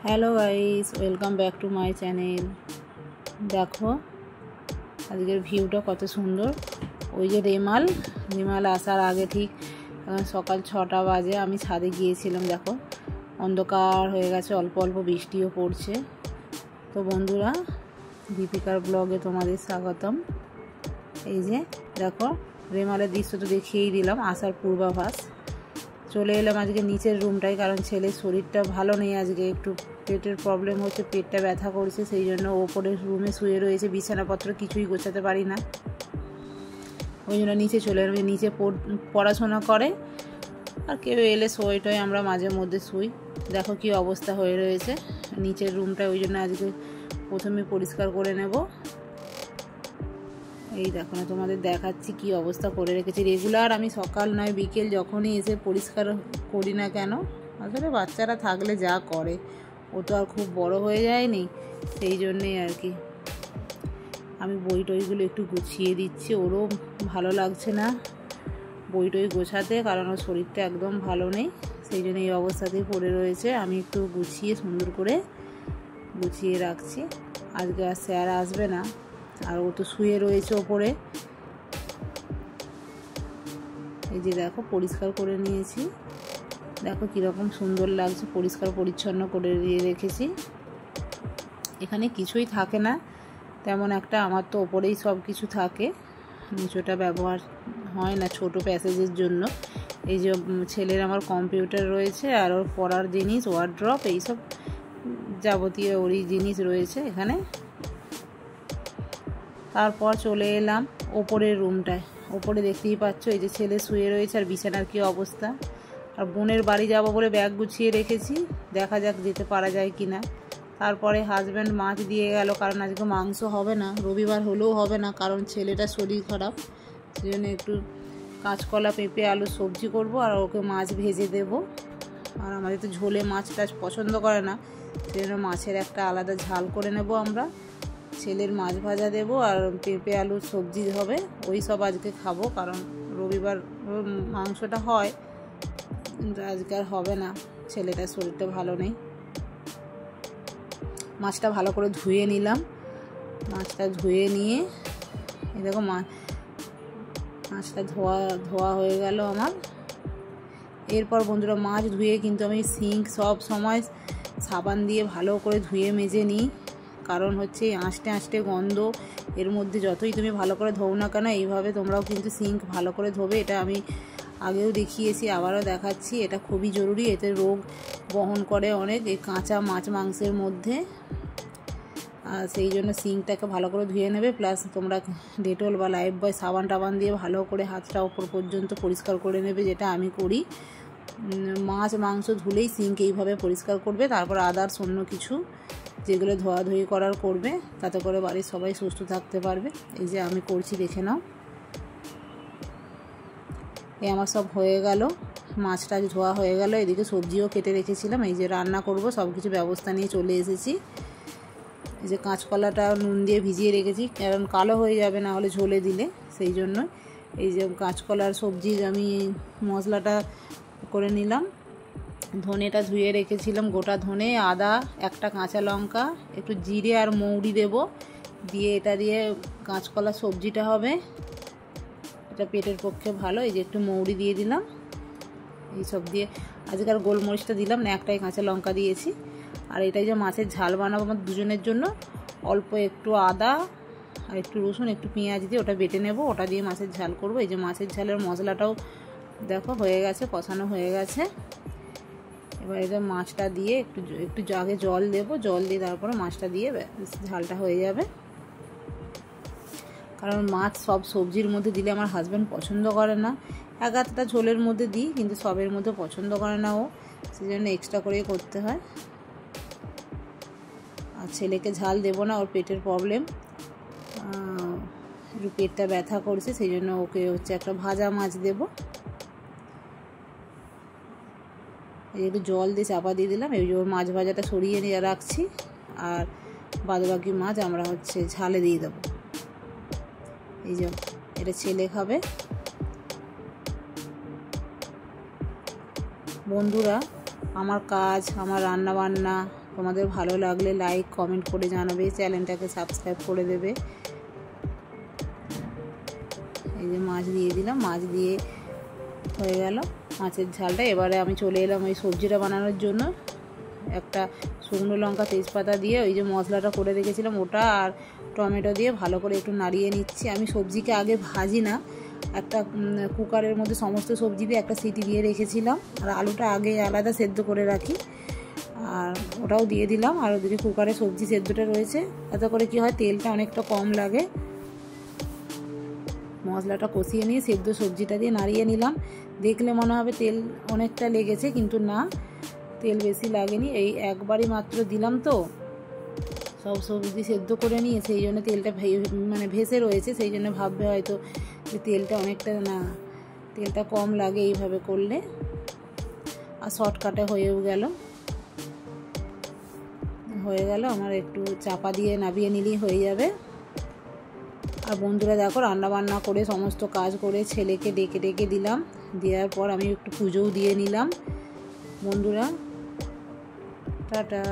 Hello guys, welcome back to my channel. দেখো আজকের ভিউটা কত সুন্দর। ওই যে রেমাল আসার আগে ঠিক সকাল 6টা বাজে আমি ছাদে গিয়েছিলাম। দেখো অন্ধকার হয়ে গেছে, অল্প অল্প বৃষ্টিও পড়ছে। তো বন্ধুরা, দীপিকার ব্লগে তোমাদের স্বাগতম। এই যে দেখো রেমালের দৃশ্য তো দেখিয়েই দিলাম, আসার পূর্বাভাস। চলে এলাম আজকে নিচের রুমটায়, কারণ ছেলের শরীরটা ভালো নেই, আজকে একটু পেটের প্রবলেম হচ্ছে, পেটটা ব্যথা করছে, সেই জন্য ওপরের রুমে শুয়ে রয়েছে। বিছানাপত্র কিছুই গোছাতে পারি না, ওই জন্য নিচে চলে এলাম। নিচে পড়াশোনা করে, আর কেউ এলে শোয়টাই আমরা মাঝে মধ্যে শুই। দেখো কি অবস্থা হয়ে রয়েছে নিচের রুমটা, ওই জন্য আজকে প্রথমে পরিষ্কার করে নেব। এই দেখো না, তোমাদের দেখাচ্ছি কি অবস্থা করে রেখেছি। রেগুলার আমি সকাল নয় বিকেল যখনই এসে পরিষ্কার করি না কেন, আসলে বাচ্চারা থাকলে যা করে, ও তো আর খুব বড় হয়ে যায়নি, সেই জন্যেই আর কি আমি বই টইগুলো একটু গুছিয়ে দিচ্ছি। ওরও ভালো লাগছে না বই টই গোছাতে, কারণ ওর শরীরটা একদম ভালো নেই, সেই জন্য এই অবস্থাতেই পড়ে রয়েছে। আমি একটু গুছিয়ে সুন্দর করে গুছিয়ে রাখছি। আজকে আর স্যার আসবে না, আর ও তো শুয়ে রয়েছে ওপরে। এই যে দেখো পরিষ্কার করে নিয়েছি, দেখো কীরকম সুন্দর লাগছে, পরিষ্কার পরিচ্ছন্ন করে দিয়ে রেখেছি। এখানে কিছুই থাকে না তেমন একটা, আমার তো ওপরেই সব কিছু থাকে, নিচুটা ব্যবহার হয় না ছোট প্যাসেজের জন্য। এই যে ছেলের আমার কম্পিউটার রয়েছে, আর ওর পড়ার জিনিস, ওয়ার্ড্রপ, এইসব যাবতীয় ওরই জিনিস রয়েছে এখানে। তারপর চলে এলাম ওপরের রুমটায়। ওপরে দেখতেই পাচ্ছ এই যে ছেলে শুয়ে রয়েছে, আর বিছানার কী অবস্থা। আর বোনের বাড়ি যাব বলে ব্যাগ গুছিয়ে রেখেছি, দেখা যাক যেতে পারা যায় কি না। তারপরে হাজব্যান্ড মাছ দিয়ে গেল, কারণ আজকে মাংস হবে না, রবিবার হলেও হবে না, কারণ ছেলেটা শরীর খারাপ, সেই জন্য একটু কাঁচকলা পেঁপে আলু সবজি করব, আর ওকে মাছ ভেজে দেব। আর আমাদের তো ঝোলে মাছ টাছ পছন্দ করে না, সেই জন্য মাছের একটা আলাদা ঝাল করে নেব আমরা। ছেলের মাছ ভাজা দেব, আর পেঁপে আলুর সবজি হবে, ওই সব আজকে খাবো, কারণ রবিবার মাংসটা হয়, কিন্তু আজকে আর হবে না, ছেলেটার শরীরটা ভালো নেই। মাছটা ভালো করে ধুয়ে নিলাম, মাছটা ধুয়ে নিয়ে এই দেখো মাছটা ধোয়া হয়ে গেল আমার। এরপর বন্ধুরা, মাছ ধুয়ে কিন্তু আমি সিঙ্ক সব সময় সাবান দিয়ে ভালো করে ধুয়ে মেজে নিই, কারণ হচ্ছে আঁশটে আঁশটে গন্ধ, এর মধ্যে যতই তুমি ভালো করে ধোও না কেন, এইভাবে তোমরাও কিন্তু সিঙ্ক ভালো করে ধোবে। এটা আমি আগেও দেখিয়েছি, আবারও দেখাচ্ছি, এটা খুবই জরুরি, এতে রোগ বহন করে অনেক এই কাঁচা মাছ মাংসের মধ্যে। সেই জন্য সিঙ্কটাকে ভালো করে ধুয়ে নেবে, প্লাস তোমরা ডেটল বা লাইফবয় সাবান টাবান দিয়ে ভালো করে হাতটা ওপর পর্যন্ত পরিষ্কার করে নেবে, যেটা আমি করি। মাছ মাংস ধুলেই সিঙ্ক এইভাবে পরিষ্কার করবে, তারপর আদার্স অন্য কিছু যেগুলো ধোয়াধুয়ি করার করবে, তাতে করে বাড়ির সবাই সুস্থ থাকতে পারবে। এই যে আমি করছি, দেখে নাও। এই আমার সব হয়ে গেল, মাছটা ধোয়া হয়ে গেল, এদিকে সবজিও কেটে রেখেছিলাম, এই যে রান্না করব সব কিছু ব্যবস্থা নিয়ে চলে এসেছি। এই যে কাঁচকলাটা নুন দিয়ে ভিজিয়ে রেখেছি, কারণ কালো হয়ে যাবে না হলে ঝোলে দিলে, সেই জন্য। এই যে কাঁচকলার সবজি আমি মশলাটা করে নিলাম। ধনেটা ধুয়ে রেখেছিলাম, গোটা ধনে, আদা, একটা কাঁচা লঙ্কা, একটু জিরে আর মৌরি দেব, দিয়ে এটা দিয়ে কাঁচকলা সবজিটা হবে, এটা পেটের পক্ষে ভালো। এই যে একটু মৌরি দিয়ে দিলাম, এইসব দিয়ে আজকাল গোলমরিচটা দিলাম না, একটাই কাঁচা লঙ্কা দিয়েছি। আর এটাই যে মাছের ঝাল বানাবো আমার দুজনের জন্য, অল্প একটু আদা আর একটু রসুন, একটু পেঁয়াজ দিয়ে ওটা বেটে নেব, ওটা দিয়ে মাছের ঝাল করব। এই যে মাছের ঝালের মশলাটাও দেখো হয়ে গেছে, কষানো হয়ে গেছে। এবার এটা মাছটা দিয়ে একটু আগে জল দেব, জল দিয়ে তারপরে মাছটা দিয়ে ঝালটা হয়ে যাবে। কারণ মাছ সব সবজির মধ্যে দিলে আমার হাজব্যান্ড পছন্দ করে না, এক আধটা ঝোলের মধ্যে দিই, কিন্তু সবের মধ্যে পছন্দ করে না ও, সেই জন্য এক্সট্রা করে করতে হয়। আর ছেলেকে ঝাল দেবো না, ওর পেটের প্রবলেম, একটু পেটটা ব্যথা করছে, সেই জন্য ওকে হচ্ছে একটা ভাজা মাছ দেব। একটু জল দিয়ে চাপা দিয়ে দিলাম, এই যে ওর মাছ ভাজাটা সরিয়ে নিয়ে রাখছি, আর বাদবাকি মাছ আমরা হচ্ছে ঝালে দিয়ে দেবো। এই যে এটা ছেলে খাবে। বন্ধুরা, আমার কাজ, আমার রান্নাবান্না তোমাদের ভালো লাগলে লাইক কমেন্ট করে জানাবে, চ্যানেলটাকে সাবস্ক্রাইব করে দেবে। এই যে মাছ দিয়ে দিলাম, মাছ দিয়ে হয়ে গেল মাছের ঝালটা। এবারে আমি চলে এলাম ওই সবজিটা বানানোর জন্য। একটা শুকনো লঙ্কা তেজপাতা দিয়ে ওই যে মশলাটা করে রেখেছিলাম ওটা আর টমেটো দিয়ে ভালো করে একটু নাড়িয়ে নিচ্ছি। আমি সবজিকে আগে ভাজি না, একটা কুকারের মধ্যে সমস্ত সবজি দিয়ে একটা সিটি দিয়ে রেখেছিলাম, আর আলুটা আগে আলাদা সেদ্ধ করে রাখি, আর ওটাও দিয়ে দিলাম। আর ওদিকে কুকারে সবজি সেদ্ধটা রয়েছে, তাতে করে কি হয় তেলটা অনেকটা কম লাগে। মশলাটা কষিয়ে নিয়ে সেদ্ধ সবজিটা দিয়ে নাড়িয়ে নিলাম। দেখলে মনে হবে তেল অনেকটা লেগেছে, কিন্তু না, তেল বেশি লাগেনি। এই একবারই মাত্র দিলাম তো, সব সবজি সেদ্ধ করে নিয়ে, সেই জন্য তেলটা মানে ভেসে রয়েছে, সেই জন্য ভাববে হয়তো যে তেলটা অনেকটা, না, তেলটা কম লাগে এইভাবে করলে। আর শর্টকাটে হয়ে গেল আমার। একটু চাপা দিয়ে নামিয়ে নিলেই হয়ে যাবে। আর বন্ধুরা দেখো, রান্নাবান্না করে সমস্ত কাজ করে ছেলেকে ডেকে দিলাম, দেওয়ার পর আমি একটু পুজোও দিয়ে নিলাম। বন্ধুরা টাটা।